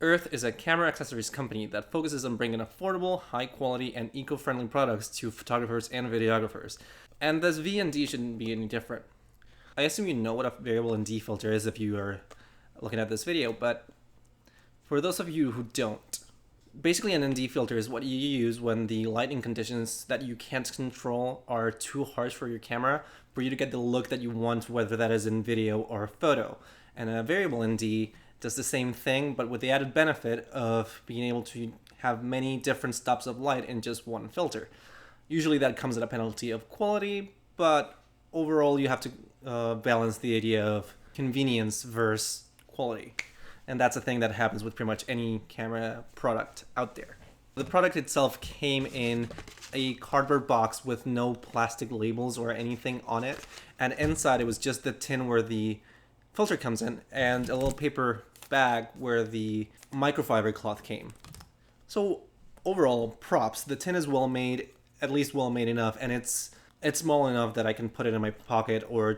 URTH is a camera accessories company that focuses on bringing affordable, high quality, and eco-friendly products to photographers and videographers. And this V&D shouldn't be any different. I assume you know what a variable ND filter is if you are looking at this video, but for those of you who don't, basically an ND filter is what you use when the lighting conditions that you can't control are too harsh for your camera for you to get the look that you want, whether that is in video or photo. And a variable ND does the same thing, but with the added benefit of being able to have many different stops of light in just one filter. Usually that comes at a penalty of quality, but overall you have to balance the idea of convenience versus quality. And that's a thing that happens with pretty much any camera product out there. The product itself came in a cardboard box with no plastic labels or anything on it, and inside it was just the tin where the filter comes in and a little paper bag where the microfiber cloth came. So overall, props. The tin is well made, at least well made enough, and it's small enough that I can put it in my pocket or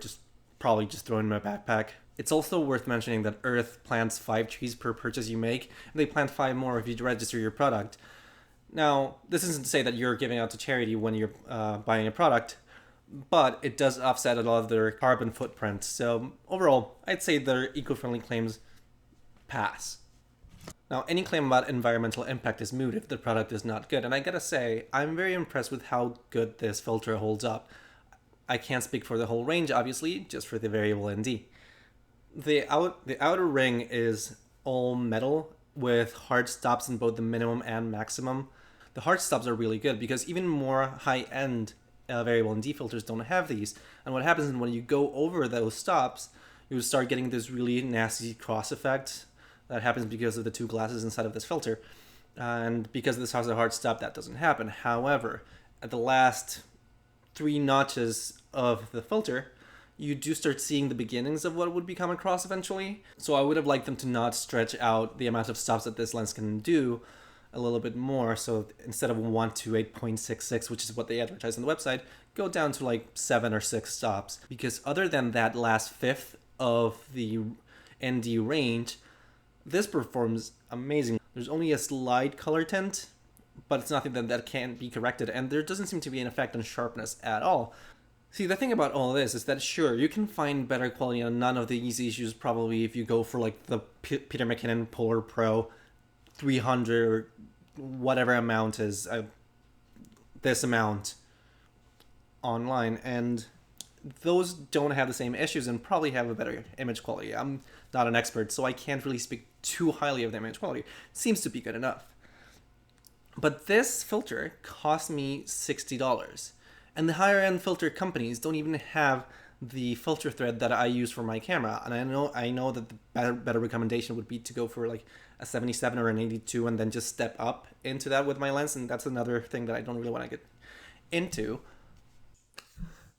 probably just throw it in my backpack. It's also worth mentioning that URTH plants 5 trees per purchase you make, and they plant 5 more if you register your product. Now, this isn't to say that you're giving out to charity when you're buying a product, but it does offset a lot of their carbon footprint. So overall, I'd say their eco-friendly claims pass. Now, any claim about environmental impact is moot if the product is not good, and I gotta say, I'm very impressed with how good this filter holds up. I can't speak for the whole range, obviously, just for the variable ND. The outer ring is all metal with hard stops in both the minimum and maximum. The hard stops are really good because even more high-end variable ND filters don't have these. And what happens is when you go over those stops, you start getting this really nasty cross effect that happens because of the 2 glasses inside of this filter. And because this has a hard stop, that doesn't happen. However, at the last 3 notches of the filter, you do start seeing the beginnings of what would become a cross eventually. So I would have liked them to not stretch out the amount of stops that this lens can do a little bit more. So instead of 1 to 8.66, which is what they advertise on the website, go down to like 7 or 6 stops. Because other than that last fifth of the ND range, this performs amazing. There's only a slight color tint, but it's nothing that can't be corrected. And there doesn't seem to be an effect on sharpness at all. See, the thing about all this is that, sure, you can find better quality on none of these issues probably if you go for like the Peter McKinnon Polar Pro 300 or whatever amount is this amount online, and those don't have the same issues and probably have a better image quality. I'm not an expert, so I can't really speak too highly of the image quality. It seems to be good enough. But this filter cost me $60. And the higher end filter companies don't even have the filter thread that I use for my camera. And I know that the better recommendation would be to go for like a 77 or an 82 and then just step up into that with my lens. And that's another thing that I don't really want to get into.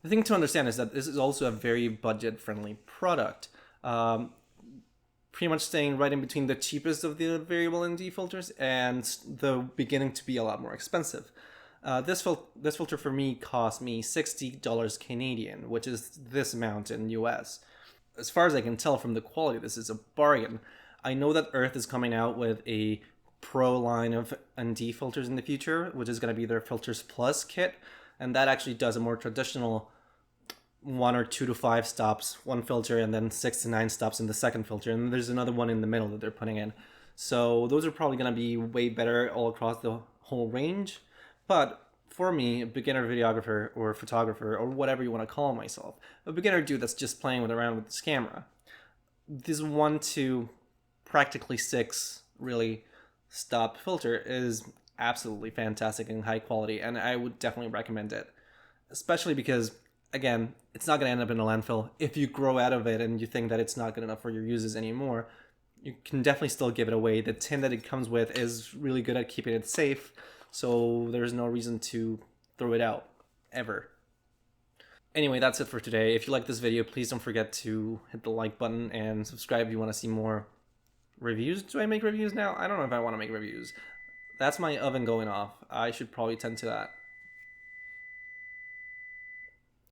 The thing to understand is that this is also a very budget friendly product. Pretty much staying right in between the cheapest of the variable ND filters and the beginning to be a lot more expensive. This filter for me cost me $60 Canadian, which is this amount in US. As far as I can tell from the quality, this is a bargain. I know that URTH is coming out with a pro line of ND filters in the future, which is going to be their Filters Plus kit, and that actually does a more traditional 1 or 2 to 5 stops, one filter, and then 6 to 9 stops in the second filter, and there's another one in the middle that they're putting in. So those are probably going to be way better all across the whole range. But for me, a beginner videographer or photographer or whatever you want to call myself, a beginner dude that's just playing around with this camera, this 1 to practically 6 really stop filter is absolutely fantastic and high quality, and I would definitely recommend it. Especially because, again, it's not going to end up in a landfill. If you grow out of it and you think that it's not good enough for your uses anymore, you can definitely still give it away. The tin that it comes with is really good at keeping it safe, so there's no reason to throw it out, ever. Anyway, that's it for today. If you like this video, please don't forget to hit the like button and subscribe if you want to see more reviews. Do I make reviews now? I don't know if I want to make reviews. That's my oven going off. I should probably tend to that.